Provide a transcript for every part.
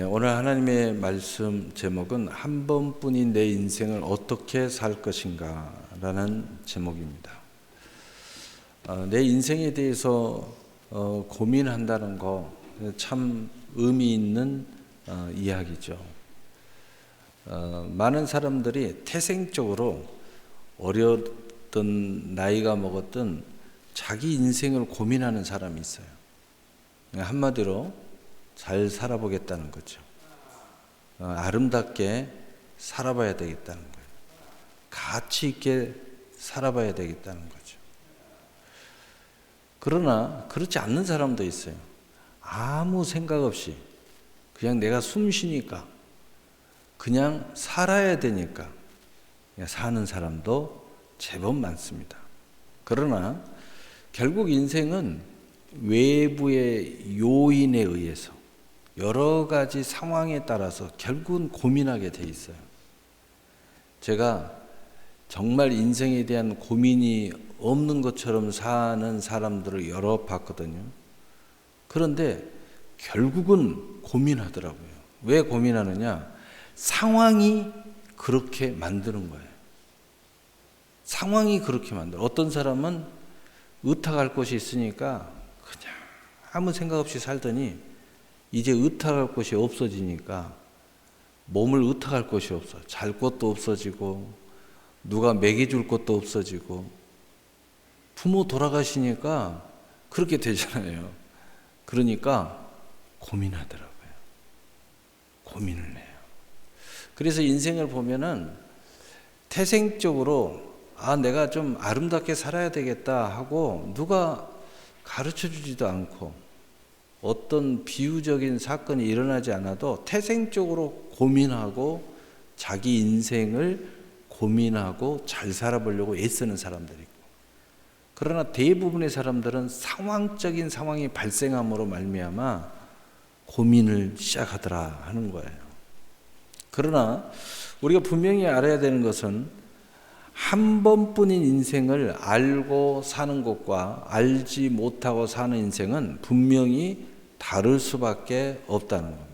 오늘 하나님의 말씀 제목은 한 번뿐인 내 인생을 어떻게 살 것인가 라는 제목입니다. 내 인생에 대해서 고민한다는 거 참 의미 있는 이야기죠. 많은 사람들이 태생적으로 어렸든 나이가 먹었든 자기 인생을 고민하는 사람이 있어요. 한마디로 잘 살아보겠다는 거죠. 아름답게 살아봐야 되겠다는 거예요. 가치 있게 살아봐야 되겠다는 거죠. 그러나 그렇지 않는 사람도 있어요. 아무 생각 없이 그냥 내가 숨 쉬니까 그냥 살아야 되니까 그냥 사는 사람도 제법 많습니다. 그러나 결국 인생은 외부의 요인에 의해서 여러 가지 상황에 따라서 결국은 고민하게 돼 있어요. 제가 정말 인생에 대한 고민이 없는 것처럼 사는 사람들을 여러 봤거든요. 그런데 결국은 고민하더라고요. 왜 고민하느냐? 상황이 그렇게 만드는 거예요. 상황이 그렇게 만들어. 어떤 사람은 의탁할 곳이 있으니까 그냥 아무 생각 없이 살더니 이제 의탁할 곳이 없어지니까 몸을 의탁할 곳이 없어. 잘 곳도 없어지고 누가 먹여줄 것도 없어지고 부모 돌아가시니까 그렇게 되잖아요. 그러니까 고민하더라고요. 고민을 해요. 그래서 인생을 보면은 태생적으로 내가 좀 아름답게 살아야 되겠다 하고 누가 가르쳐 주지도 않고 어떤 비유적인 사건이 일어나지 않아도 태생적으로 고민하고 자기 인생을 고민하고 잘 살아보려고 애쓰는 사람들이 있고, 그러나 대부분의 사람들은 상황적인 상황이 발생함으로 말미암아 고민을 시작하더라 하는 거예요. 그러나 우리가 분명히 알아야 되는 것은 한 번뿐인 인생을 알고 사는 것과 알지 못하고 사는 인생은 분명히 다를 수밖에 없다는 겁니다.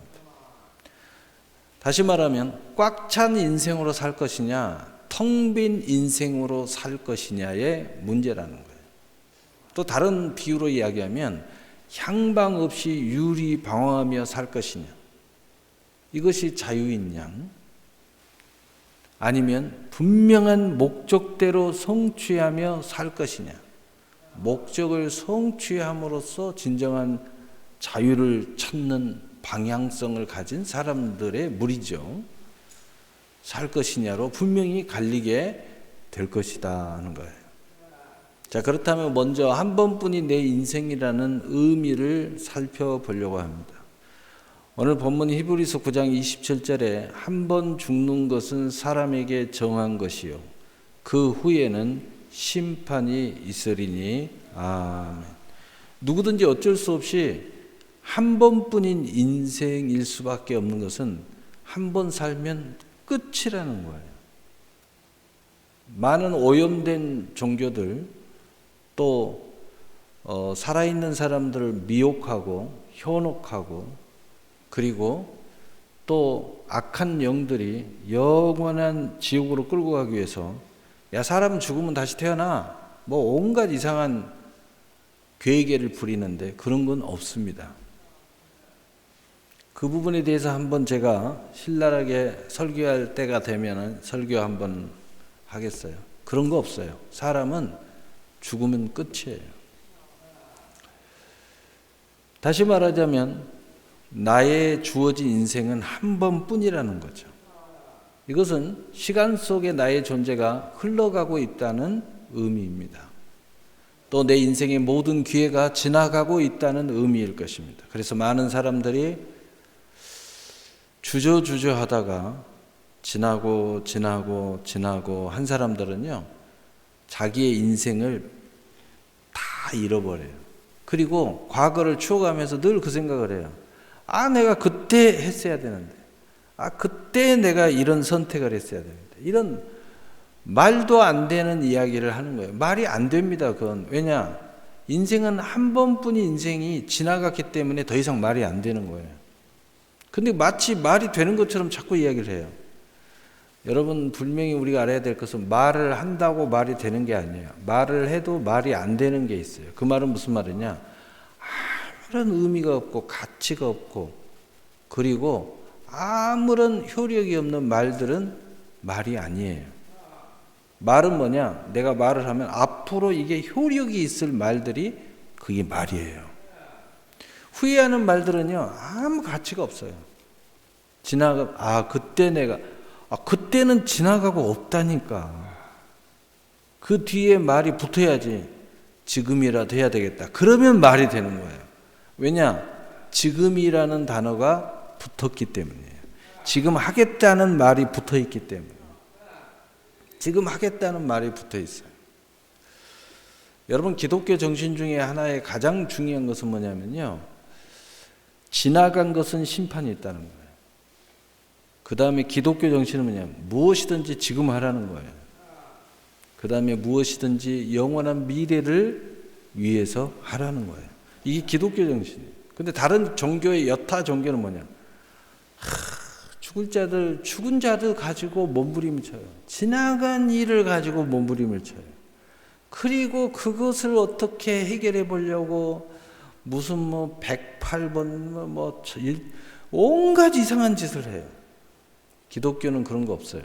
다시 말하면 꽉 찬 인생으로 살 것이냐 텅 빈 인생으로 살 것이냐의 문제라는 거예요. 또 다른 비유로 이야기하면 향방 없이 유리방황하며 살 것이냐, 이것이 자유인 양, 아니면 분명한 목적대로 성취하며 살 것이냐, 목적을 성취함으로써 진정한 자유를 찾는 방향성을 가진 사람들의 무리죠. 살 것이냐로 분명히 갈리게 될 것이다 하는 거예요. 자, 그렇다면 먼저 한 번뿐이 내 인생이라는 의미를 살펴보려고 합니다. 오늘 본문 히브리서 9장 27절에 한 번 죽는 것은 사람에게 정한 것이요 그 후에는 심판이 있으리니 아멘. 누구든지 어쩔 수 없이 한 번뿐인 인생일 수밖에 없는 것은 한 번 살면 끝이라는 거예요. 많은 오염된 종교들 또 살아있는 사람들을 미혹하고 현혹하고 그리고 또 악한 영들이 영원한 지옥으로 끌고 가기 위해서 사람 죽으면 다시 태어나 온갖 이상한 괴계를 부리는데 그런 건 없습니다. 그 부분에 대해서 한번 제가 신랄하게 설교할 때가 되면 설교 한번 하겠어요. 그런 거 없어요. 사람은 죽으면 끝이에요. 다시 말하자면 나의 주어진 인생은 한 번뿐이라는 거죠. 이것은 시간 속에 나의 존재가 흘러가고 있다는 의미입니다. 또 내 인생의 모든 기회가 지나가고 있다는 의미일 것입니다. 그래서 많은 사람들이 주저주저 하다가 지나고 한 사람들은요 자기의 인생을 다 잃어버려요. 그리고 과거를 추억하면서 늘 그 생각을 해요. 내가 그때 했어야 되는데, 그때 내가 이런 선택을 했어야 되는데, 이런 말도 안 되는 이야기를 하는 거예요. 말이 안 됩니다. 그건 왜냐? 인생은 한 번뿐인 인생이 지나갔기 때문에 더 이상 말이 안 되는 거예요. 근데 마치 말이 되는 것처럼 자꾸 이야기를 해요. 여러분, 분명히 우리가 알아야 될 것은 말을 한다고 말이 되는 게 아니에요. 말을 해도 말이 안 되는 게 있어요. 그 말은 무슨 말이냐? 아무런 의미가 없고 가치가 없고 그리고 아무런 효력이 없는 말들은 말이 아니에요. 말은 뭐냐? 내가 말을 하면 앞으로 이게 효력이 있을 말들이 그게 말이에요. 후회하는 말들은요, 아무 가치가 없어요. 그때는 지나가고 없다니까. 그 뒤에 말이 붙어야지. 지금이라도 해야 되겠다. 그러면 말이 되는 거예요. 왜냐? 지금이라는 단어가 붙었기 때문이에요. 지금 하겠다는 말이 붙어 있기 때문에. 지금 하겠다는 말이 붙어 있어요. 여러분, 기독교 정신 중에 하나의 가장 중요한 것은 뭐냐면요. 지나간 것은 심판이 있다는 거예요. 그 다음에 기독교 정신은 뭐냐면 무엇이든지 지금 하라는 거예요. 그 다음에 무엇이든지 영원한 미래를 위해서 하라는 거예요. 이게 기독교 정신이에요. 근데 다른 종교의 여타 종교는 뭐냐? 죽은 자들 가지고 몸부림을 쳐요. 지나간 일을 가지고 몸부림을 쳐요. 그리고 그것을 어떻게 해결해 보려고 무슨 108번 온갖 이상한 짓을 해요. 기독교는 그런 거 없어요.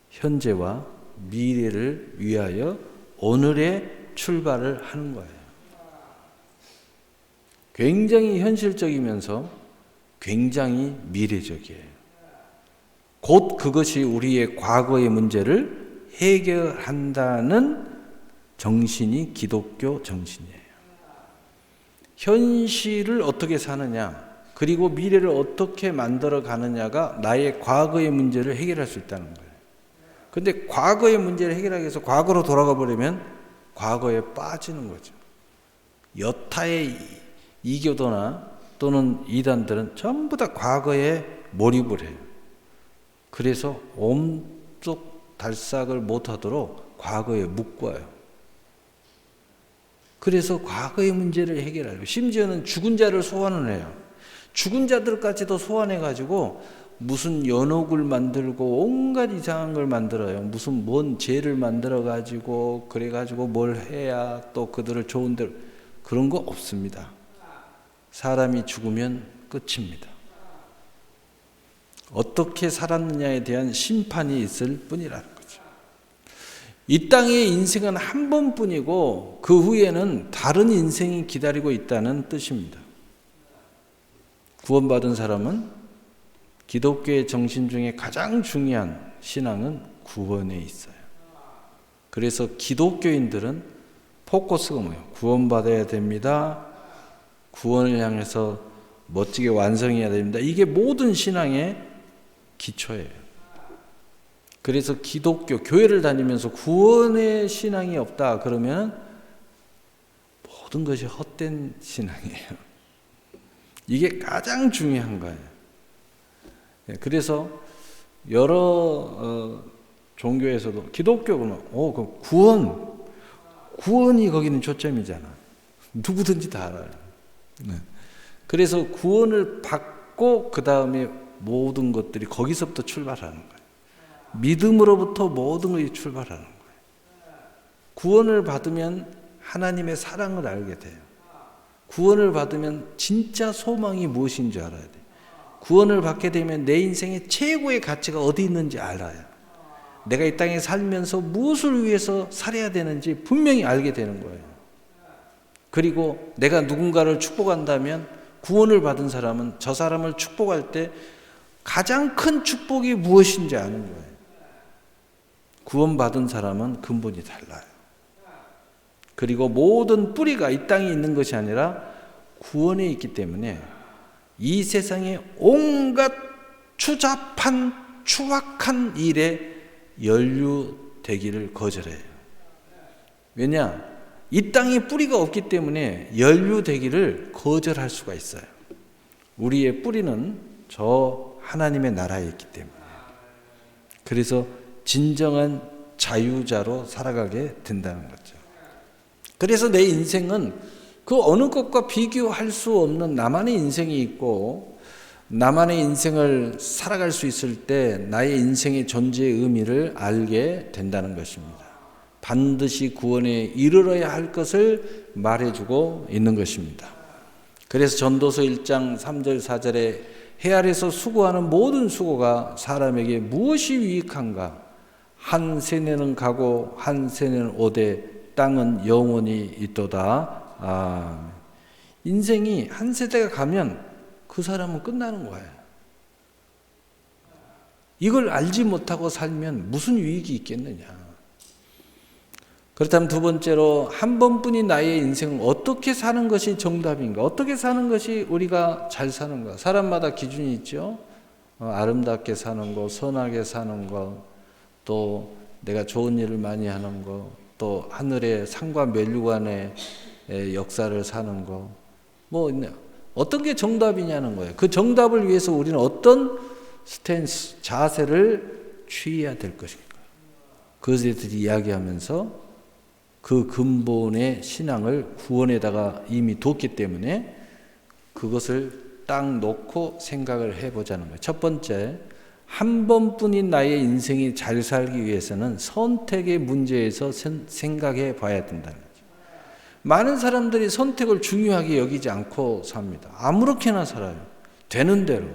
현재와 미래를 위하여 오늘의 출발을 하는 거예요. 굉장히 현실적이면서 굉장히 미래적이에요. 곧 그것이 우리의 과거의 문제를 해결한다는 정신이 기독교 정신이에요. 현실을 어떻게 사느냐, 그리고 미래를 어떻게 만들어 가느냐가 나의 과거의 문제를 해결할 수 있다는 거예요. 근데 과거의 문제를 해결하기 위해서 과거로 돌아가 버리면 과거에 빠지는 거죠. 여타의 이교도나 또는 이단들은 전부 다 과거에 몰입을 해요. 그래서 옴쪽 달싹을 못하도록 과거에 묶어요. 그래서 과거의 문제를 해결하고 심지어는 죽은 자를 소환을 해요. 죽은 자들까지도 소환해가지고 무슨 연옥을 만들고 온갖 이상한 걸 만들어요. 무슨 뭔 죄를 만들어가지고 그래가지고 뭘 해야 또 그들을 좋은 대로. 그런 거 없습니다. 사람이 죽으면 끝입니다. 어떻게 살았느냐에 대한 심판이 있을 뿐이라는 거죠. 이 땅의 인생은 한 번뿐이고 그 후에는 다른 인생이 기다리고 있다는 뜻입니다. 구원받은 사람은 기독교의 정신 중에 가장 중요한 신앙은 구원에 있어요. 그래서 기독교인들은 포커스가 뭐예요? 구원받아야 됩니다. 구원을 향해서 멋지게 완성해야 됩니다. 이게 모든 신앙의 기초예요. 그래서 기독교, 교회를 다니면서 구원의 신앙이 없다 그러면 모든 것이 헛된 신앙이에요. 이게 가장 중요한 거예요. 그래서 여러 종교에서도 기독교는 구원이 거기는 초점이잖아. 누구든지 다 알아요. 그래서 구원을 받고 그 다음에 모든 것들이 거기서부터 출발하는 거예요. 믿음으로부터 모든 것이 출발하는 거예요. 구원을 받으면 하나님의 사랑을 알게 돼요. 구원을 받으면 진짜 소망이 무엇인지 알아야 돼요. 구원을 받게 되면 내 인생의 최고의 가치가 어디 있는지 알아요. 내가 이 땅에 살면서 무엇을 위해서 살아야 되는지 분명히 알게 되는 거예요. 그리고 내가 누군가를 축복한다면 구원을 받은 사람은 저 사람을 축복할 때 가장 큰 축복이 무엇인지 아는 거예요. 구원받은 사람은 근본이 달라요. 그리고 모든 뿌리가 이 땅에 있는 것이 아니라 구원에 있기 때문에 이 세상의 온갖 추잡한 추악한 일에 연루되기를 거절해요. 왜냐? 이 땅에 뿌리가 없기 때문에 연루되기를 거절할 수가 있어요. 우리의 뿌리는 저 하나님의 나라에 있기 때문에. 그래서 진정한 자유자로 살아가게 된다는 거죠. 그래서 내 인생은 그 어느 것과 비교할 수 없는 나만의 인생이 있고 나만의 인생을 살아갈 수 있을 때 나의 인생의 존재의 의미를 알게 된다는 것입니다. 반드시 구원에 이르러야 할 것을 말해주고 있는 것입니다. 그래서 전도서 1장 3절 4절에 해 아래서 수고하는 모든 수고가 사람에게 무엇이 유익한가? 한 세네는 가고 한 세네는 오되 땅은 영원히 있도다. 인생이 한 세대가 가면 그 사람은 끝나는 거예요. 이걸 알지 못하고 살면 무슨 유익이 있겠느냐. 그렇다면 두 번째로 한 번뿐인 나의 인생을 어떻게 사는 것이 정답인가? 어떻게 사는 것이 우리가 잘 사는가? 사람마다 기준이 있죠. 아름답게 사는 거, 선하게 사는 거, 또 내가 좋은 일을 많이 하는 거, 또 하늘의 상과 멸류관의 역사를 사는 거, 뭐 어떤 게 정답이냐는 거예요. 그 정답을 위해서 우리는 어떤 스탠스, 자세를 취해야 될 것인가. 그것에 대해서 이야기하면서 그 근본의 신앙을 구원에다가 이미 뒀기 때문에 그것을 딱 놓고 생각을 해보자는 거예요. 첫 번째, 한 번뿐인 나의 인생이 잘 살기 위해서는 선택의 문제에서 생각해 봐야 된다는 거죠. 많은 사람들이 선택을 중요하게 여기지 않고 삽니다. 아무렇게나 살아요. 되는 대로.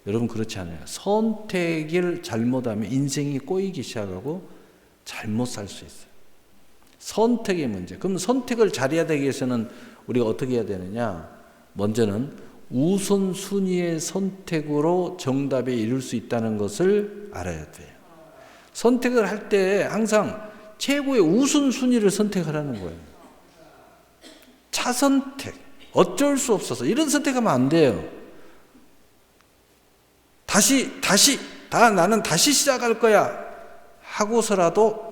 여러분 그렇지 않아요. 선택을 잘못하면 인생이 꼬이기 시작하고 잘못 살 수 있어요. 선택의 문제. 그럼 선택을 잘해야 되기 위해서는 우리가 어떻게 해야 되느냐? 먼저는 우선순위의 선택으로 정답에 이룰 수 있다는 것을 알아야 돼요. 선택을 할 때 항상 최고의 우선순위를 선택하라는 거예요. 차선택, 어쩔 수 없어서 이런 선택하면 안 돼요. 나는 다시 시작할 거야 하고서라도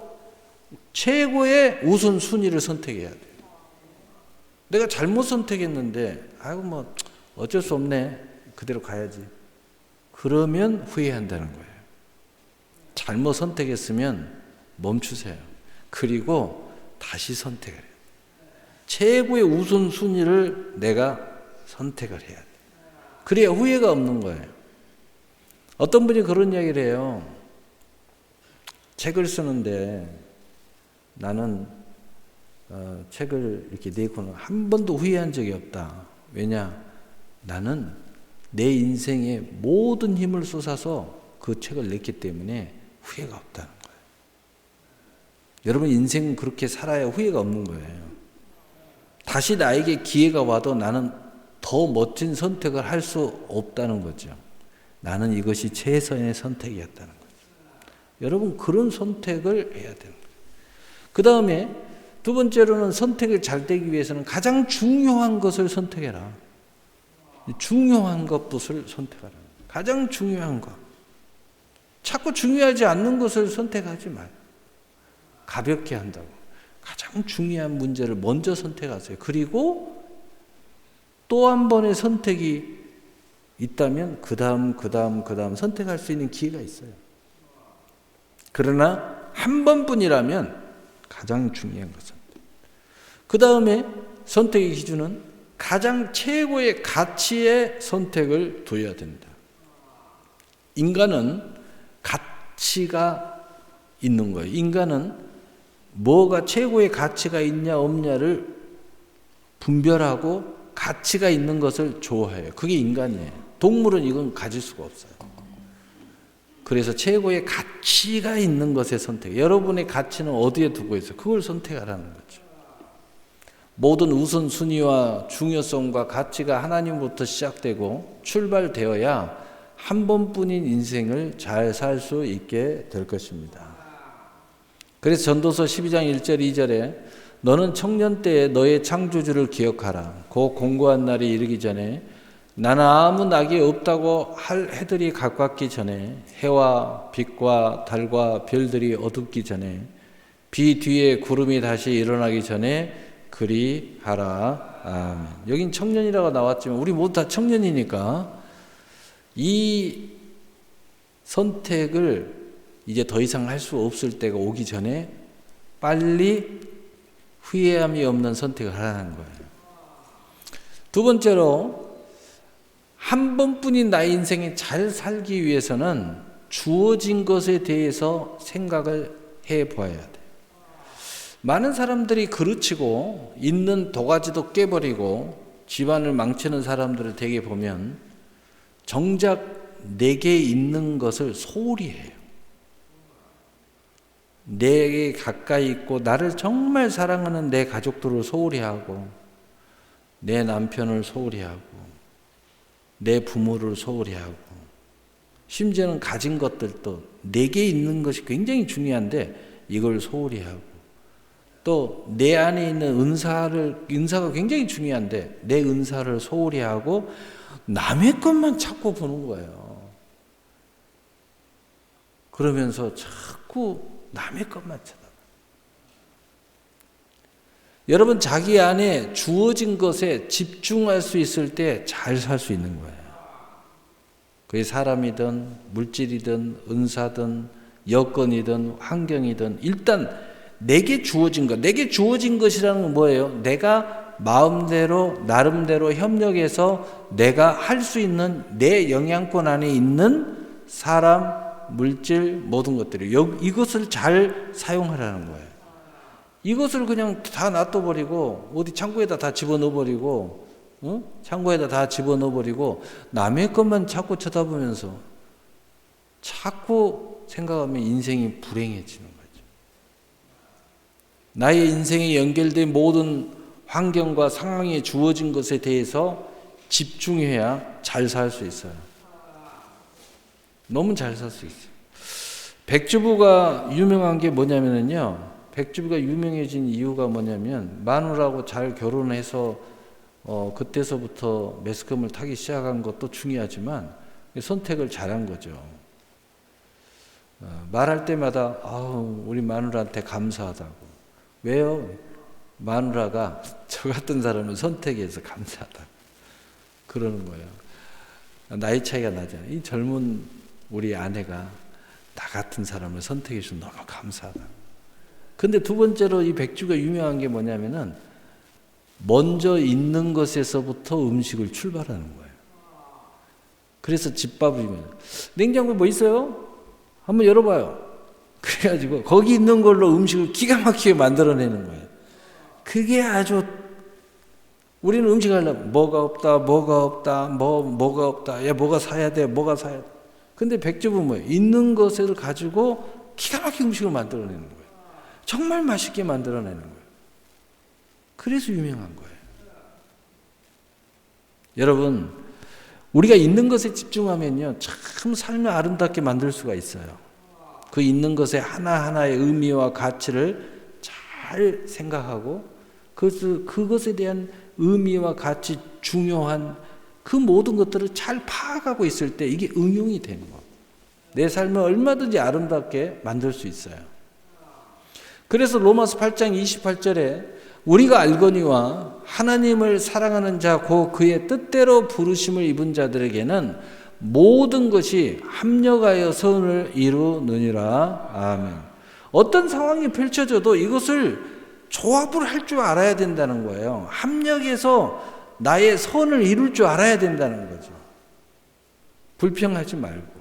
최고의 우선순위를 선택해야 돼요. 내가 잘못 선택했는데 뭐 어쩔 수 없네, 그대로 가야지. 그러면 후회한다는 거예요. 잘못 선택했으면 멈추세요. 그리고 다시 선택을 해요. 최고의 우선순위를 내가 선택을 해야 돼. 그래야 후회가 없는 거예요. 어떤 분이 그런 이야기를 해요. 책을 쓰는데 나는 책을 이렇게 내고는 한 번도 후회한 적이 없다. 왜냐? 나는 내 인생에 모든 힘을 쏟아서 그 책을 냈기 때문에 후회가 없다는 거예요. 여러분 인생은 그렇게 살아야 후회가 없는 거예요. 다시 나에게 기회가 와도 나는 더 멋진 선택을 할 수 없다는 거죠. 나는 이것이 최선의 선택이었다는 거죠. 여러분 그런 선택을 해야 되는 거예요. 그 다음에 두 번째로는 선택을 잘 되기 위해서는 가장 중요한 것을 선택해라. 중요한 것을 선택하라. 가장 중요한 것. 자꾸 중요하지 않는 것을 선택하지 마요. 가볍게 한다고. 가장 중요한 문제를 먼저 선택하세요. 그리고 또 한 번의 선택이 있다면 그 다음 선택할 수 있는 기회가 있어요. 그러나 한 번뿐이라면 가장 중요한 것은. 그 다음에 선택의 기준은 가장 최고의 가치의 선택을 둬야 된다. 인간은 가치가 있는 거예요. 인간은 뭐가 최고의 가치가 있냐 없냐를 분별하고 가치가 있는 것을 좋아해요. 그게 인간이에요. 동물은 이건 가질 수가 없어요. 그래서 최고의 가치가 있는 것의 선택. 여러분의 가치는 어디에 두고 있어요? 그걸 선택하라는 거죠. 모든 우선순위와 중요성과 가치가 하나님부터 시작되고 출발되어야 한 번뿐인 인생을 잘 살 수 있게 될 것입니다. 그래서 전도서 12장 1절 2절에 너는 청년 때에 너의 창조주를 기억하라. 그 공고한 날이 이르기 전에 나는 아무 낙이 없다고 할 해들이 가깝기 전에 해와 빛과 달과 별들이 어둡기 전에 비 뒤에 구름이 다시 일어나기 전에 그리하라. 아멘. 여긴 청년이라고 나왔지만 우리 모두 다 청년이니까 이 선택을 이제 더 이상 할 수 없을 때가 오기 전에 빨리 후회함이 없는 선택을 하라는 거예요. 두 번째로 한 번뿐인 나의 인생에 잘 살기 위해서는 주어진 것에 대해서 생각을 해봐야 돼. 많은 사람들이 그르치고 있는 도가지도 깨버리고 집안을 망치는 사람들을 되게 보면 정작 내게 있는 것을 소홀히 해요. 내게 가까이 있고 나를 정말 사랑하는 내 가족들을 소홀히 하고 내 남편을 소홀히 하고 내 부모를 소홀히 하고 심지어는 가진 것들도 내게 있는 것이 굉장히 중요한데 이걸 소홀히 하고 또 내 안에 있는 은사가 굉장히 중요한데 내 은사를 소홀히 하고 남의 것만 자꾸 보는 거예요. 그러면서 자꾸 남의 것만 쳐다봐요. 여러분, 자기 안에 주어진 것에 집중할 수 있을 때 잘 살 수 있는 거예요. 그게 사람이든 물질이든 은사든 여건이든 환경이든 일단 내게 주어진 것, 내게 주어진 것이라는 건 뭐예요? 내가 마음대로 나름대로 협력해서 내가 할 수 있는 내 영향권 안에 있는 사람, 물질 모든 것들이 이것을 잘 사용하라는 거예요. 이것을 그냥 다 놔둬버리고 어디 창고에다 다 집어넣어버리고 창고에다 다 집어넣어버리고 남의 것만 자꾸 쳐다보면서 자꾸 생각하면 인생이 불행해지는 거죠. 나의 인생에 연결된 모든 환경과 상황에 주어진 것에 대해서 집중해야 잘 살 수 있어요. 너무 잘 살 수 있어요. 백주부가 유명한 게 뭐냐면요. 백주부가 유명해진 이유가 뭐냐면 마누라하고 잘 결혼해서 그때서부터 매스컴을 타기 시작한 것도 중요하지만 선택을 잘한 거죠. 말할 때마다 우리 마누라한테 감사하다고. 왜요? 마누라가 저 같은 사람을 선택해서 감사하다 그러는 거예요. 나이 차이가 나잖아요. 이 젊은 우리 아내가 나 같은 사람을 선택해 주셔서 너무 감사하다. 근데 두 번째로 이 백주가 유명한 게 뭐냐면은 먼저 있는 것에서부터 음식을 출발하는 거예요. 그래서 집밥이면 냉장고에 뭐 있어요? 한번 열어봐요. 그래가지고 거기 있는 걸로 음식을 기가 막히게 만들어내는 거예요. 그게 아주 우리는 음식 하려면 뭐가 없다, 뭐가 없다, 야 뭐가 사야 돼, 뭐가 사야 돼. 근데 백주부는 뭐예요? 있는 것을 가지고 기가 막히게 음식을 만들어내는 거예요. 정말 맛있게 만들어내는 거예요. 그래서 유명한 거예요. 여러분, 우리가 있는 것에 집중하면요, 참 삶을 아름답게 만들 수가 있어요. 그 있는 것의 하나하나의 의미와 가치를 잘 생각하고 그것에 대한 의미와 가치, 중요한 그 모든 것들을 잘 파악하고 있을 때 이게 응용이 되는 거예요. 내 삶을 얼마든지 아름답게 만들 수 있어요. 그래서 로마서 8장 28절에 우리가 알거니와 하나님을 사랑하는 자 곧 그의 뜻대로 부르심을 입은 자들에게는 모든 것이 합력하여 선을 이루느니라. 아멘. 어떤 상황이 펼쳐져도 이것을 조합을 할 줄 알아야 된다는 거예요. 합력해서 나의 선을 이룰 줄 알아야 된다는 거죠. 불평하지 말고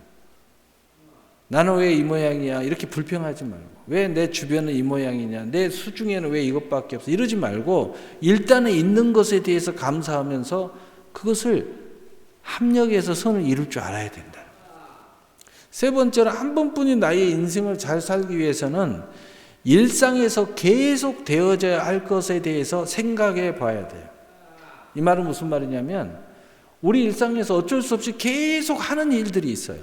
나는 왜 이 모양이야 이렇게 불평하지 말고 왜 내 주변은 이 모양이냐 내 수중에는 왜 이것밖에 없어 이러지 말고 일단은 있는 것에 대해서 감사하면서 그것을 합력해서 선을 이룰 줄 알아야 된다. 세 번째로 한 번뿐인 나의 인생을 잘 살기 위해서는 일상에서 계속 되어져야 할 것에 대해서 생각해 봐야 돼요. 이 말은 무슨 말이냐면 우리 일상에서 어쩔 수 없이 계속 하는 일들이 있어요.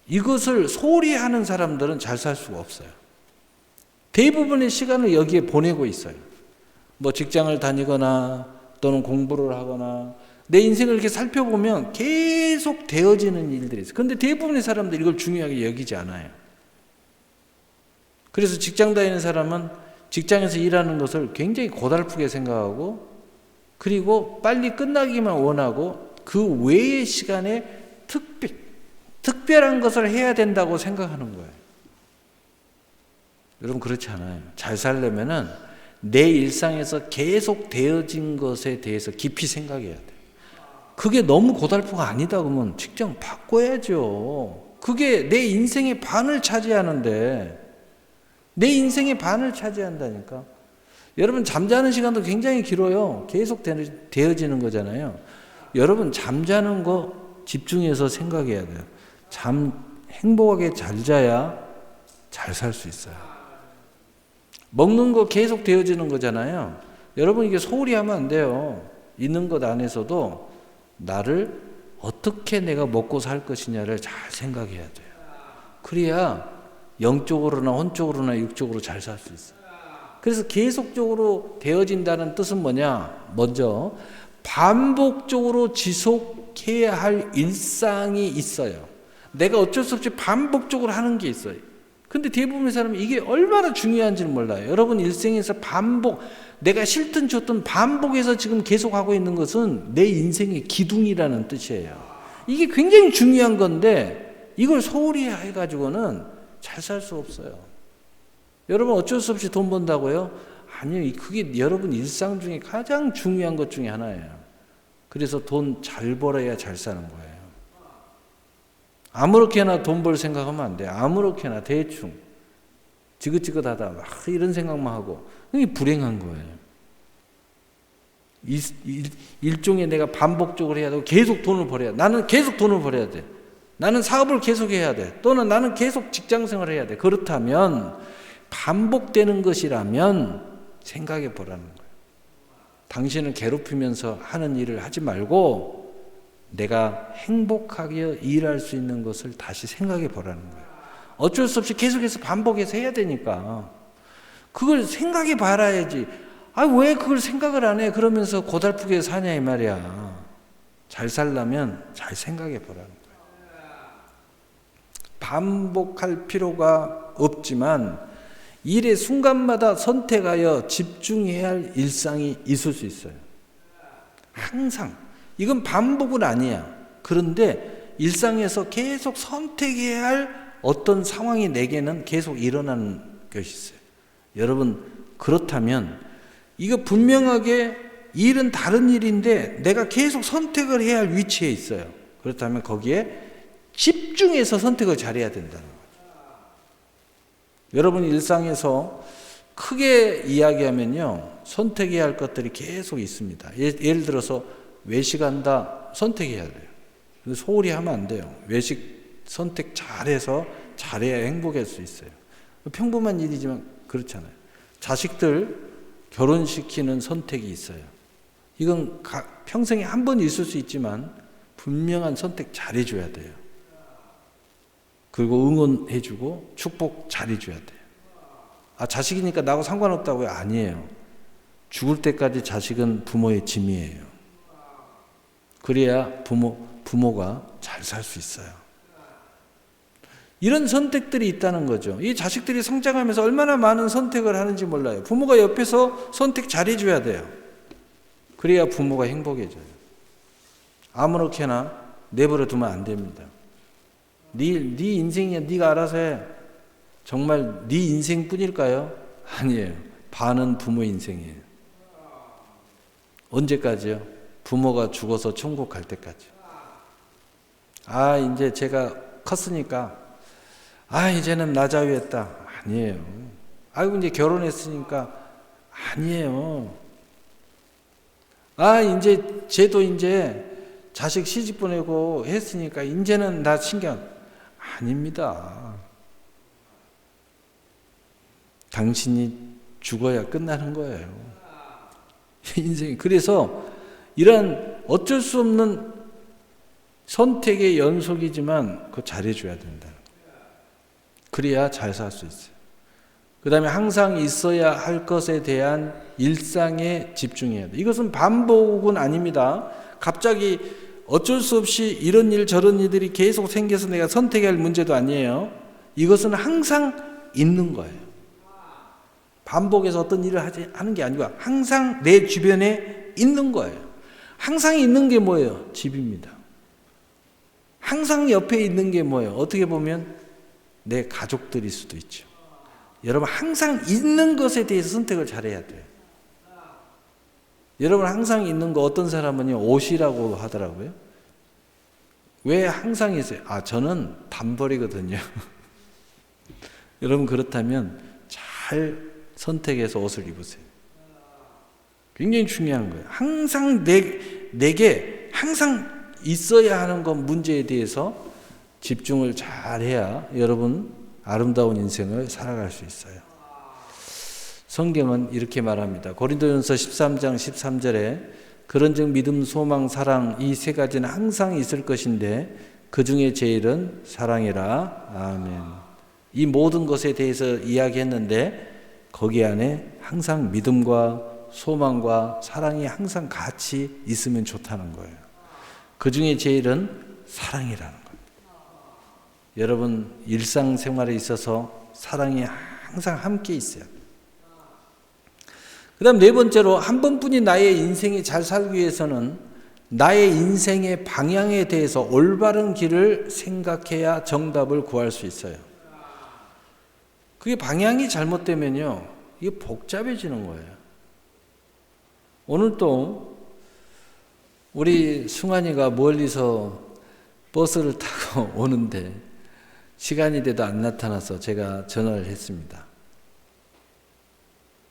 이것을 소홀히 하는 사람들은 잘 살 수가 없어요. 대부분의 시간을 여기에 보내고 있어요. 뭐 직장을 다니거나 또는 공부를 하거나 내 인생을 이렇게 살펴보면 계속 되어지는 일들이 있어요. 그런데 대부분의 사람들이 이걸 중요하게 여기지 않아요. 그래서 직장 다니는 사람은 직장에서 일하는 것을 굉장히 고달프게 생각하고 그리고 빨리 끝나기만 원하고 그 외의 시간에 특별한 것을 해야 된다고 생각하는 거예요. 여러분 그렇지 않아요. 잘 살려면은 내 일상에서 계속 되어진 것에 대해서 깊이 생각해야 돼요. 그게 너무 고달프가 아니다 그러면 직장 바꿔야죠. 그게 내 인생의 반을 차지하는데, 내 인생의 반을 차지한다니까. 여러분 잠자는 시간도 굉장히 길어요. 계속 되어지는 거잖아요. 여러분 잠자는 거 집중해서 생각해야 돼요. 행복하게 잘 자야 잘 살 수 있어요. 먹는 거 계속 되어지는 거잖아요. 여러분 이게 소홀히 하면 안 돼요. 있는 것 안에서도 나를 어떻게 내가 먹고 살 것이냐를 잘 생각해야 돼요. 그래야 영적으로나 혼적으로나 육적으로 잘 살 수 있어요. 그래서 계속적으로 되어진다는 뜻은 뭐냐? 먼저 반복적으로 지속해야 할 일상이 있어요. 내가 어쩔 수 없이 반복적으로 하는 게 있어요. 근데 대부분의 사람은 이게 얼마나 중요한지는 몰라요. 여러분 일생에서 내가 싫든 좋든 반복해서 지금 계속하고 있는 것은 내 인생의 기둥이라는 뜻이에요. 이게 굉장히 중요한 건데 이걸 소홀히 해가지고는 잘 살 수 없어요. 여러분 어쩔 수 없이 돈 번다고요? 아니요. 그게 여러분 일상 중에 가장 중요한 것 중에 하나예요. 그래서 돈 잘 벌어야 잘 사는 거예요. 아무렇게나 돈 벌 생각하면 안 돼요. 아무렇게나 대충 지긋지긋하다 막 이런 생각만 하고 이게 불행한 거예요. 일종의 내가 반복적으로 해야 되고 계속 돈을 벌어야 돼. 나는 계속 돈을 벌어야 돼. 나는 사업을 계속 해야 돼. 또는 나는 계속 직장생활을 해야 돼. 그렇다면 반복되는 것이라면 생각해 보라는 거예요. 당신을 괴롭히면서 하는 일을 하지 말고 내가 행복하게 일할 수 있는 것을 다시 생각해 보라는 거예요. 어쩔 수 없이 계속해서 반복해서 해야 되니까 그걸 생각해 봐야지. 왜 그걸 생각을 안 해? 그러면서 고달프게 사냐 이 말이야. 잘 살려면 잘 생각해 보라는 거예요. 반복할 필요가 없지만 일의 순간마다 선택하여 집중해야 할 일상이 있을 수 있어요. 항상. 이건 반복은 아니야. 그런데 일상에서 계속 선택해야 할 어떤 상황이 내게는 계속 일어나는 것이 있어요. 여러분 그렇다면 이거 분명하게 일은 다른 일인데 내가 계속 선택을 해야 할 위치에 있어요. 그렇다면 거기에 집중해서 선택을 잘해야 된다는 거예요. 여러분 일상에서 크게 이야기하면요 선택해야 할 것들이 계속 있습니다. 예를 들어서 외식한다 선택해야 돼요. 소홀히 하면 안 돼요. 외식 선택 잘해서 잘해야 행복할 수 있어요. 평범한 일이지만 그렇잖아요. 자식들 결혼시키는 선택이 있어요. 이건 평생에 한 번 있을 수 있지만 분명한 선택 잘해줘야 돼요. 그리고 응원해주고 축복 잘해줘야 돼요. 자식이니까 나하고 상관없다고요? 아니에요. 죽을 때까지 자식은 부모의 짐이에요. 그래야 부모가 잘 살 수 있어요. 이런 선택들이 있다는 거죠. 이 자식들이 성장하면서 얼마나 많은 선택을 하는지 몰라요. 부모가 옆에서 선택 잘해줘야 돼요. 그래야 부모가 행복해져요. 아무렇게나 내버려 두면 안 됩니다. 네 인생이야. 네가 알아서 해. 정말 네 인생뿐일까요? 아니에요. 반은 부모 인생이에요. 언제까지요? 부모가 죽어서 천국 갈 때까지. 이제 제가 컸으니까 이제는 나 자유했다. 아니에요. 이제 결혼했으니까 아니에요. 이제 쟤도 이제 자식 시집 보내고 했으니까 이제는 나 신경 아닙니다. 당신이 죽어야 끝나는 거예요. 인생이. 그래서 이런 어쩔 수 없는 선택의 연속이지만 그거 잘해줘야 된다. 그래야 잘 살 수 있어요. 그 다음에 항상 있어야 할 것에 대한 일상에 집중해야 돼요. 이것은 반복은 아닙니다. 갑자기 어쩔 수 없이 이런 일 저런 일들이 계속 생겨서 내가 선택해야 할 문제도 아니에요. 이것은 항상 있는 거예요. 반복해서 어떤 일을 하는 게 아니고 항상 내 주변에 있는 거예요. 항상 있는 게 뭐예요? 집입니다. 항상 옆에 있는 게 뭐예요? 어떻게 보면 내 가족들일 수도 있죠. 여러분 항상 있는 것에 대해서 선택을 잘해야 돼요. 여러분 항상 있는 거 어떤 사람은요 옷이라고 하더라고요. 왜 항상 있어요? 저는 단벌이거든요. 여러분 그렇다면 잘 선택해서 옷을 입으세요. 굉장히 중요한 거예요. 항상 내게 항상 있어야 하는 것 문제에 대해서 집중을 잘 해야 여러분 아름다운 인생을 살아갈 수 있어요. 성경은 이렇게 말합니다. 고린도전서 13장 13절에 그런즉 믿음, 소망, 사랑 이 세 가지는 항상 있을 것인데 그 중에 제일은 사랑이라. 아멘. 이 모든 것에 대해서 이야기했는데 거기 안에 항상 믿음과 소망과 사랑이 항상 같이 있으면 좋다는 거예요. 그 중에 제일은 사랑이라는 거예요. 여러분 일상생활에 있어서 사랑이 항상 함께 있어요. 그 다음 네 번째로 한 번뿐이 나의 인생이 잘 살기 위해서는 나의 인생의 방향에 대해서 올바른 길을 생각해야 정답을 구할 수 있어요. 그게 방향이 잘못되면요 이게 복잡해지는 거예요. 오늘 또 우리 승환이가 멀리서 버스를 타고 오는데 시간이 돼도 안 나타나서 제가 전화를 했습니다.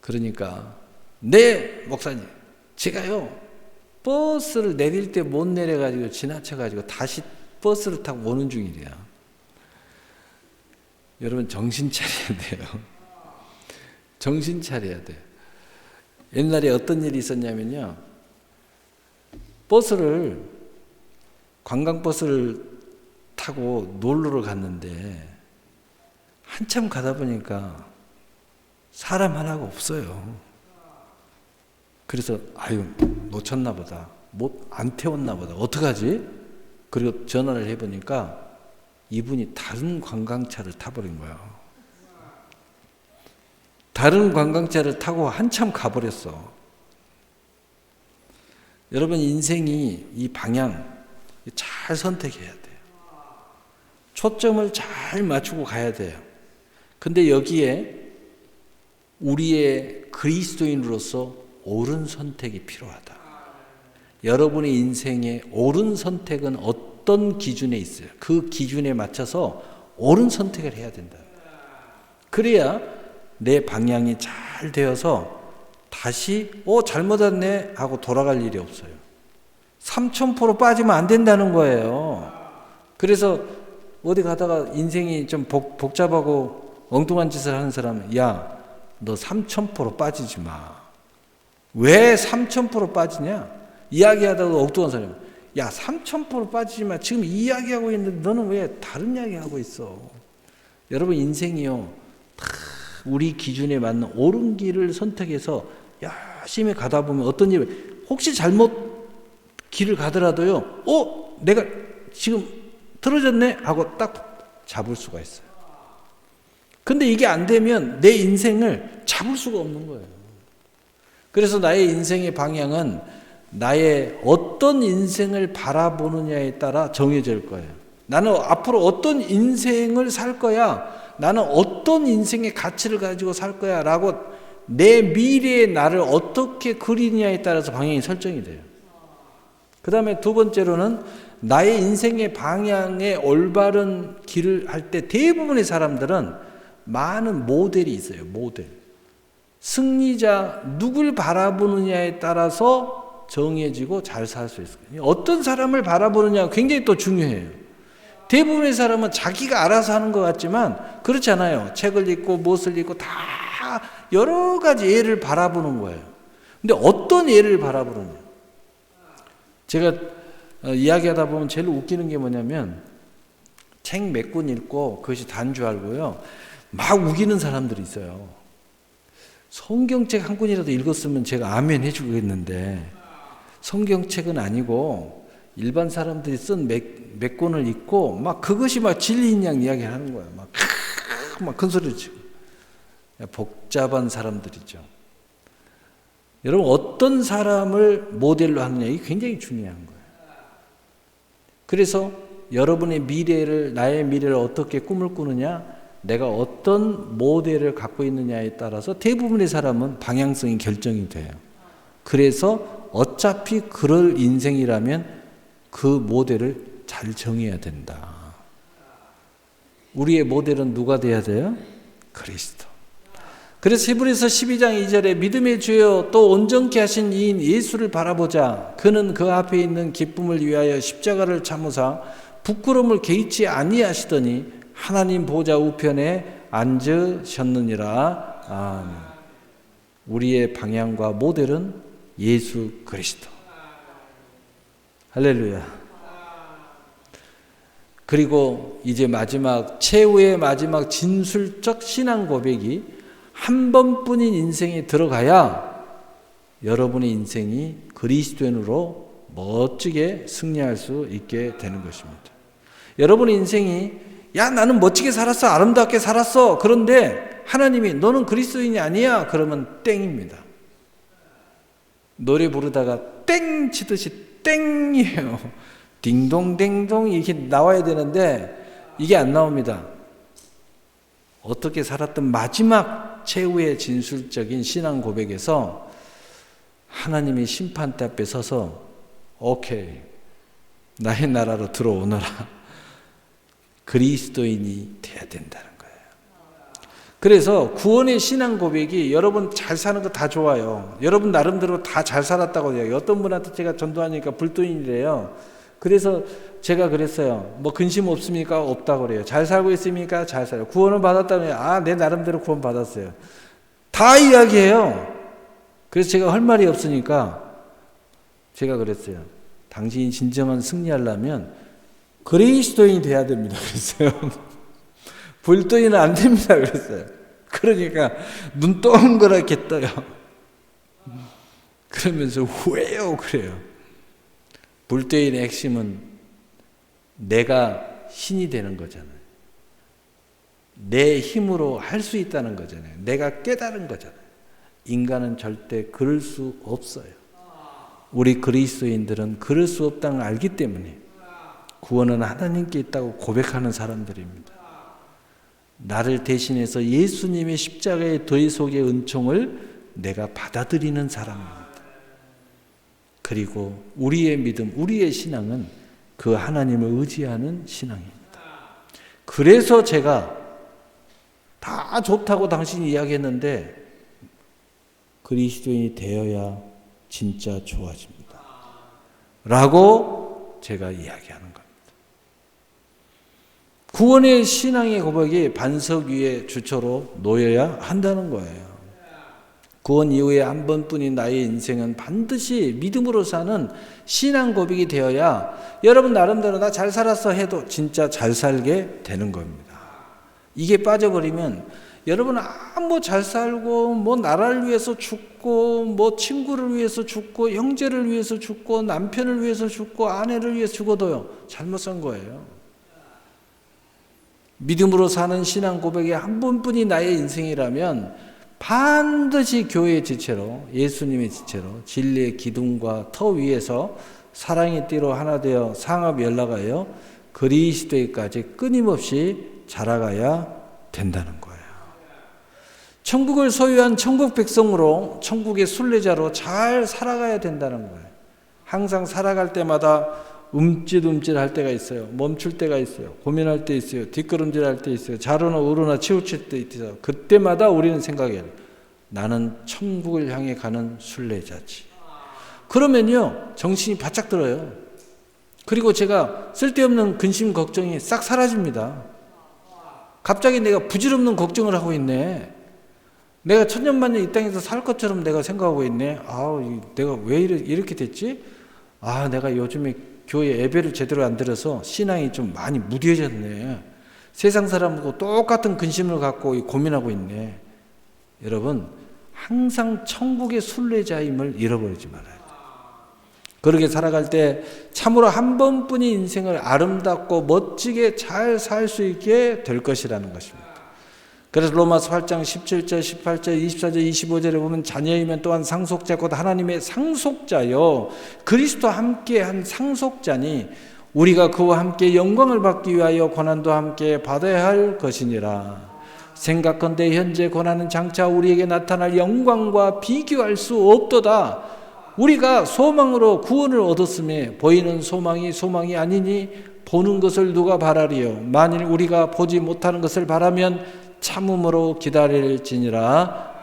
그러니까 네 목사님 제가요 버스를 내릴 때 못 내려가지고 지나쳐가지고 다시 버스를 타고 오는 중이래요. 여러분 정신 차려야 돼요. 정신 차려야 돼요. 옛날에 어떤 일이 있었냐면요 관광버스를 타고 놀러를 갔는데 한참 가다 보니까 사람 하나가 없어요. 그래서 놓쳤나 보다. 안 태웠나 보다. 어떡하지? 그리고 전화를 해보니까 이분이 다른 관광차를 타버린 거예요. 다른 관광차를 타고 한참 가버렸어. 여러분 인생이 이 방향 잘 선택해야 돼요. 초점을 잘 맞추고 가야 돼요. 근데 여기에 우리의 그리스도인으로서 옳은 선택이 필요하다. 여러분의 인생의 옳은 선택은 어떤 기준에 있어요? 그 기준에 맞춰서 옳은 선택을 해야 된다. 그래야 내 방향이 잘 되어서 다시 잘못 왔네 하고 돌아갈 일이 없어요. 3000% 빠지면 안 된다는 거예요. 그래서 어디 가다가 인생이 좀 복잡하고 엉뚱한 짓을 하는 사람은 너 3000% 빠지지 마. 왜 3000% 빠지냐? 이야기하다가 엉뚱한 사람은 3000% 빠지지 마. 지금 이야기하고 있는데 너는 왜 다른 이야기하고 있어? 여러분 인생이요 다 우리 기준에 맞는 옳은 길을 선택해서 열심히 가다 보면 어떤 일 혹시 잘못 길을 가더라도요 내가 지금 틀어졌네 하고 딱 잡을 수가 있어요. 근데 이게 안 되면 내 인생을 잡을 수가 없는 거예요. 그래서 나의 인생의 방향은 나의 어떤 인생을 바라보느냐에 따라 정해질 거예요. 나는 앞으로 어떤 인생을 살 거야, 나는 어떤 인생의 가치를 가지고 살 거야 라고 내 미래의 나를 어떻게 그리느냐에 따라서 방향이 설정이 돼요. 그 다음에 두 번째로는 나의 인생의 방향에 올바른 길을 할 때 대부분의 사람들은 많은 모델이 있어요. 모델. 승리자 누굴 바라보느냐에 따라서 정해지고 잘 살 수 있어요. 어떤 사람을 바라보느냐가 굉장히 또 중요해요. 대부분의 사람은 자기가 알아서 하는 것 같지만 그렇지 않아요. 책을 읽고 무엇을 읽고 다 여러 가지 예를 바라보는 거예요. 근데 어떤 예를 바라보느냐. 제가 이야기하다 보면 제일 웃기는 게 뭐냐면 책 몇 권 읽고 그것이 단 줄 알고요. 막 우기는 사람들이 있어요. 성경책 한 권이라도 읽었으면 제가 아멘 해주겠는데 성경책은 아니고 일반 사람들이 쓴 몇 권을 읽고 막 그것이 막 진리인 양 이야기하는 거예요. 막 큰 소리를 치고. 복잡한 사람들이죠. 여러분 어떤 사람을 모델로 하느냐 이게 굉장히 중요한 거예요. 그래서 여러분의 미래를 나의 미래를 어떻게 꿈을 꾸느냐 내가 어떤 모델을 갖고 있느냐에 따라서 대부분의 사람은 방향성이 결정이 돼요. 그래서 어차피 그럴 인생이라면 그 모델을 잘 정해야 된다. 우리의 모델은 누가 돼야 돼요? 그리스도. 그래서 히브리서 12장 2절에 믿음의 주여 또 온전케 하신 이인 예수를 바라보자. 그는 그 앞에 있는 기쁨을 위하여 십자가를 참으사 부끄러움을 개의치 아니하시더니 하나님 보좌 우편에 앉으셨느니라. 아멘. 우리의 방향과 모델은 예수 그리스도. 할렐루야. 그리고 이제 마지막, 최후의 마지막 진술적 신앙 고백이 한 번뿐인 인생에 들어가야 여러분의 인생이 그리스도인으로 멋지게 승리할 수 있게 되는 것입니다. 여러분의 인생이 야 나는 멋지게 살았어, 아름답게 살았어, 그런데 하나님이 너는 그리스도인이 아니야 그러면 땡입니다. 노래 부르다가 땡 치듯이 땡이에요. 딩동댕동 이렇게 나와야 되는데 이게 안 나옵니다. 어떻게 살았던 마지막 최후의 진술적인 신앙 고백에서 하나님이 심판대 앞에 서서 오케이 나의 나라로 들어오너라. 그리스도인이 돼야 된다는 거예요. 그래서 구원의 신앙 고백이 여러분 잘 사는 거 다 좋아요. 여러분 나름대로 다 잘 살았다고 해요. 어떤 분한테 제가 전도하니까 불도인이래요. 그래서 제가 그랬어요. 뭐 근심 없습니까? 없다고 그래요. 잘 살고 있습니까? 잘 살아요. 구원을 받았다면 아, 내 나름대로 구원 받았어요. 다 이야기해요. 그래서 제가 할 말이 없으니까 제가 그랬어요. 당신이 진정한 승리하려면 그리스도인이 돼야 됩니다. 그랬어요. 불도인은 안 됩니다. 그랬어요. 그러니까 눈 동그랗게 떠요. 그러면서 왜요? 그래요. 불도인의 핵심은 내가 신이 되는 거잖아요. 내 힘으로 할 수 있다는 거잖아요. 내가 깨달은 거잖아요. 인간은 절대 그럴 수 없어요. 우리 그리스도인들은 그럴 수 없다는 걸 알기 때문에 구원은 하나님께 있다고 고백하는 사람들입니다. 나를 대신해서 예수님의 십자가의 도의속의 은총을 내가 받아들이는 사람입니다. 그리고 우리의 믿음, 우리의 신앙은 그 하나님을 의지하는 신앙입니다. 그래서 제가 다 좋다고 당신이 이야기했는데 그리스도인이 되어야 진짜 좋아집니다. 라고 제가 이야기하는 겁니다. 구원의 신앙의 고백이 반석 위에 주처로 놓여야 한다는 거예요. 구원 이후에 한 번뿐인 나의 인생은 반드시 믿음으로 사는 신앙 고백이 되어야 여러분 나름대로 나 잘 살았어 해도 진짜 잘 살게 되는 겁니다. 이게 빠져버리면 여러분 뭐 잘 살고 뭐 나라를 위해서 죽고 뭐 친구를 위해서 죽고 형제를 위해서 죽고 남편을 위해서 죽고 아내를 위해서 죽어도요 잘못 산 거예요. 믿음으로 사는 신앙 고백이 한 번뿐이 나의 인생이라면 반드시 교회의 지체로 예수님의 지체로 진리의 기둥과 터 위에서 사랑의 띠로 하나 되어 상합 연락하여 그리스도에까지 끊임없이 자라가야 된다는 거예요. 천국을 소유한 천국 백성으로 천국의 순례자로 잘 살아가야 된다는 거예요. 항상 살아갈 때마다 움찔움찔할 때가 있어요. 멈출 때가 있어요. 고민할 때 있어요. 뒷걸음질할 때 있어요. 좌로나 우로나 치우칠 때 있어요. 그때마다 우리는 생각해요. 나는 천국을 향해 가는 순례자지. 그러면요 정신이 바짝 들어요. 그리고 제가 쓸데없는 근심 걱정이 싹 사라집니다. 갑자기 내가 부질없는 걱정을 하고 있네. 내가 천년만년 이 땅에서 살 것처럼 내가 생각하고 있네. 내가 왜 이렇게 됐지? 내가 요즘에 교회 예배를 제대로 안 들어서 신앙이 좀 많이 무뎌졌네. 세상 사람하고 똑같은 근심을 갖고 고민하고 있네. 여러분 항상 천국의 순례자임을 잃어버리지 말아야 돼요. 그렇게 살아갈 때 참으로 한 번뿐인 인생을 아름답고 멋지게 잘 살 수 있게 될 것이라는 것입니다. 그래서 로마서 8장 17절, 18절, 24절, 25절에 보면 자녀이면 또한 상속자 곧 하나님의 상속자요 그리스도와 함께한 상속자니 우리가 그와 함께 영광을 받기 위하여 고난도 함께 받아야 할 것이니라. 생각건대 현재 고난은 장차 우리에게 나타날 영광과 비교할 수 없도다. 우리가 소망으로 구원을 얻었음에 보이는 소망이 소망이 아니니 보는 것을 누가 바라리요. 만일 우리가 보지 못하는 것을 바라면 참음으로 기다릴지니라.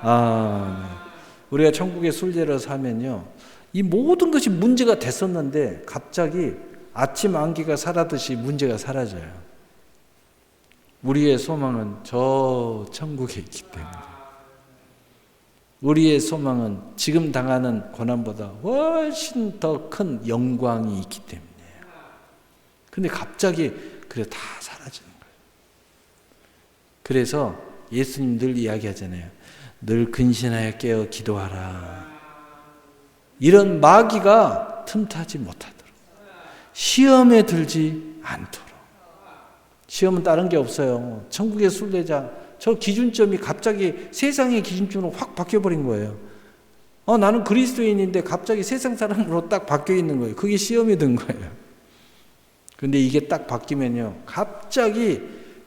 우리가 천국의 순례를 사면요, 이 모든 것이 문제가 됐었는데 갑자기 아침 안개가 사라듯이 문제가 사라져요. 우리의 소망은 저 천국에 있기 때문에, 우리의 소망은 지금 당하는 고난보다 훨씬 더 큰 영광이 있기 때문이에요. 근데 갑자기 그래 다 사라지는 거예요. 그래서 예수님 늘 이야기하잖아요. 늘 근신하여 깨어 기도하라. 이런 마귀가 틈타지 못하도록, 시험에 들지 않도록. 시험은 다른 게 없어요. 천국의 순례자, 저 기준점이 갑자기 세상의 기준점으로 확 바뀌어버린 거예요. 나는 그리스도인인데 갑자기 세상 사람으로 딱 바뀌어 있는 거예요. 그게 시험이 든 거예요. 근데 이게 딱 바뀌면요, 갑자기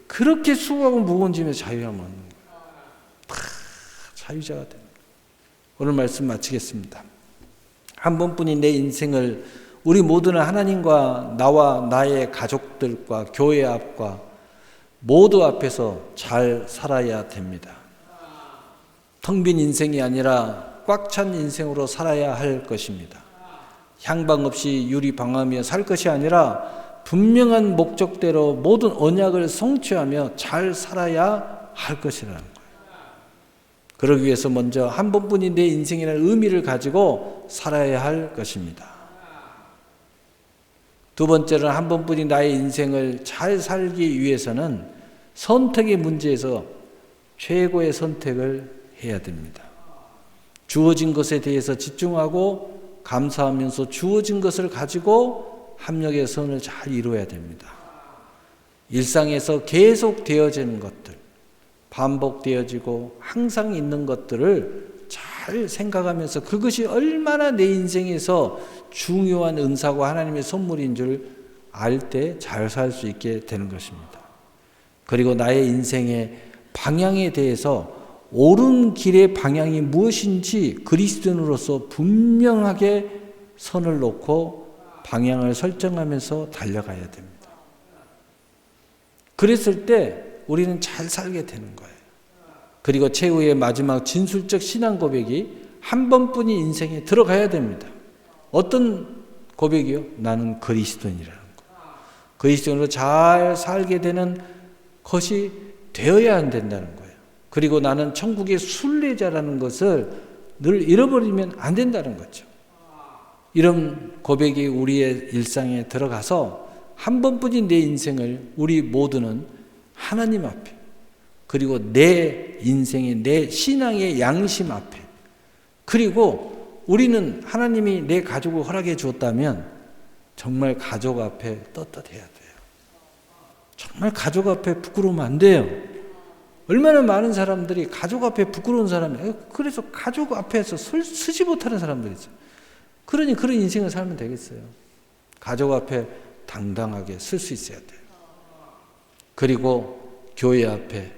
그렇게 수고하고 무거운 짐에 자유가 없는 거예요. 다 자유자가 되는 거예요. 오늘 말씀 마치겠습니다. 한 번뿐인 내 인생을 우리 모두는 하나님과 나와 나의 가족들과 교회 앞과 모두 앞에서 잘 살아야 됩니다. 텅 빈 인생이 아니라 꽉 찬 인생으로 살아야 할 것입니다. 향방 없이 유리방하며 살 것이 아니라 분명한 목적대로 모든 언약을 성취하며 잘 살아야 할 것이라는 거예요. 그러기 위해서 먼저 한 번뿐인 내 인생이라는 의미를 가지고 살아야 할 것입니다. 두 번째는 한 번뿐인 나의 인생을 잘 살기 위해서는 선택의 문제에서 최고의 선택을 해야 됩니다. 주어진 것에 대해서 집중하고 감사하면서 주어진 것을 가지고 합력의 선을 잘 이루어야 됩니다. 일상에서 계속 되어지는 것들, 반복되어지고 항상 있는 것들을 잘 생각하면서 그것이 얼마나 내 인생에서 중요한 은사고 하나님의 선물인 줄 알 때 잘 살 수 있게 되는 것입니다. 그리고 나의 인생의 방향에 대해서 옳은 길의 방향이 무엇인지 그리스도인으로서 분명하게 선을 놓고 방향을 설정하면서 달려가야 됩니다. 그랬을 때 우리는 잘 살게 되는 거예요. 그리고 최후의 마지막 진술적 신앙 고백이 한 번뿐인 인생에 들어가야 됩니다. 어떤 고백이요? 나는 그리스도인이라는 거. 그리스도인으로 잘 살게 되는 것이 되어야 안 된다는 거예요. 그리고 나는 천국의 순례자라는 것을 늘 잃어버리면 안 된다는 거죠. 이런 고백이 우리의 일상에 들어가서 한 번뿐인 내 인생을 우리 모두는 하나님 앞에, 그리고 내 인생의 내 신앙의 양심 앞에, 그리고 우리는 하나님이 내 가족을 허락해 주었다면 정말 가족 앞에 떳떳해야 돼요. 정말 가족 앞에 부끄러우면 안 돼요. 얼마나 많은 사람들이 가족 앞에 부끄러운 사람이, 그래서 가족 앞에서 서지 못하는 사람들이 있어요. 그러니 그런 인생을 살면 되겠어요. 가족 앞에 당당하게 설 수 있어야 돼요. 그리고 교회 앞에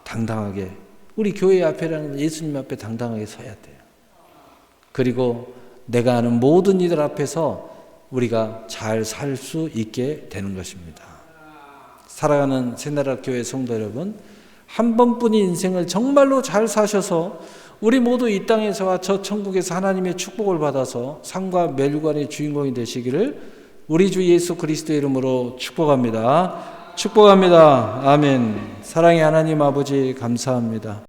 당당하게, 우리 교회 앞에라는 건 예수님 앞에 당당하게 서야 돼요. 그리고 내가 아는 모든 이들 앞에서 우리가 잘 살 수 있게 되는 것입니다. 살아가는 새나라 교회 성도 여러분, 한 번뿐인 인생을 정말로 잘 사셔서 우리 모두 이 땅에서와 저 천국에서 하나님의 축복을 받아서 상과 멸관의 주인공이 되시기를 우리 주 예수 그리스도의 이름으로 축복합니다. 축복합니다. 아멘. 사랑의 하나님 아버지 감사합니다.